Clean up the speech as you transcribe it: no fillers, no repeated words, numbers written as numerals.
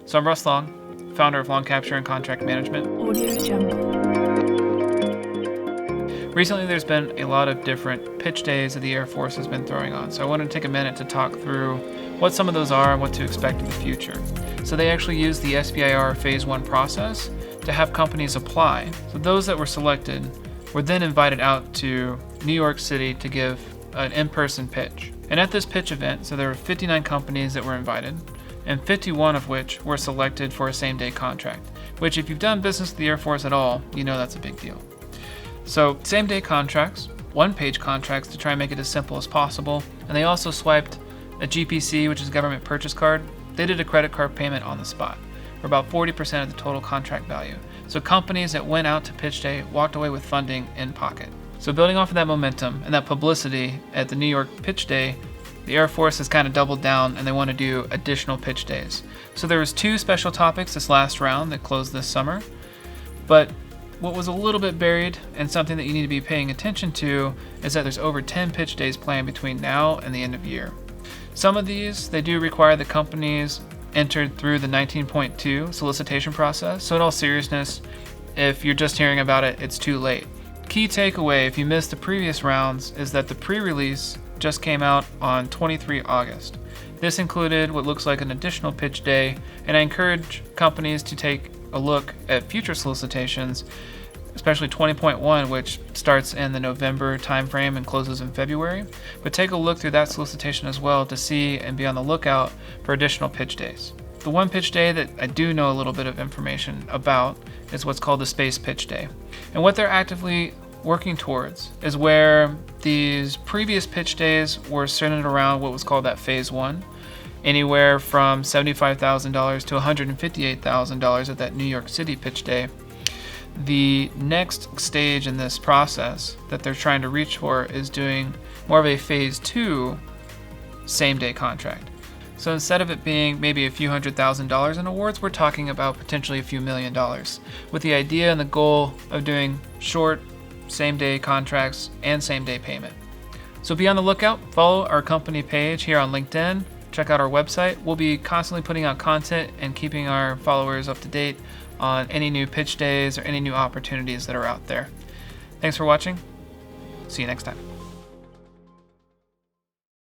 So I'm Russ Long, founder of Long Capture and Contract Management. Audio Jungle. Recently, there's been a lot of different pitch days that the Air Force has been throwing on, so I wanted to take a minute to talk through what some of those are and what to expect in the future. So they actually use the SBIR Phase 1 process to have companies apply. So those that were selected were then invited out to New York City to give an in-person pitch. And at this pitch event, so there were 59 companies that were invited, and 51 of which were selected for a same-day contract, which if you've done business with the Air Force at all, you know that's a big deal. So same-day contracts, one-page contracts to try and make it as simple as possible, and they also swiped a GPC, which is government purchase card. They did a credit card payment on the spot for about 40% of the total contract value. So companies that went out to pitch day walked away with funding in pocket. So building off of that momentum and that publicity at the New York pitch day, the Air Force has kind of doubled down and they want to do additional pitch days. So there was 2 special topics this last round that closed this summer, but what was a little bit buried and something that you need to be paying attention to is that there's over 10 pitch days planned between now and the end of the year. Some of these, they do require the companies entered through the 19.2 solicitation process. So in all seriousness, if you're just hearing about it, it's too late. Key takeaway, if you missed the previous rounds, is that the pre-release just came out on 23 August. This included what looks like an additional pitch day, and I encourage companies to take a look at future solicitations, especially 20.1, which starts in the November timeframe and closes in February. But take a look through that solicitation as well to see and be on the lookout for additional pitch days. The one pitch day that I do know a little bit of information about is what's called the Space Pitch Day. And what they're actively working towards is where these previous pitch days were centered around what was called that Phase 1, anywhere from $75,000 to $158,000 at that New York City pitch day. The next stage in this process that they're trying to reach for is doing more of a Phase 2 same-day contract. So instead of it being maybe a few $100,000 in awards, we're talking about potentially a few $1 million, with the idea and the goal of doing short same-day contracts and same-day payment. So be on the lookout, follow our company page here on LinkedIn, check out our website. We'll be constantly putting out content and keeping our followers up to date on any new pitch days or any new opportunities that are out there. Thanks for watching. See you next time.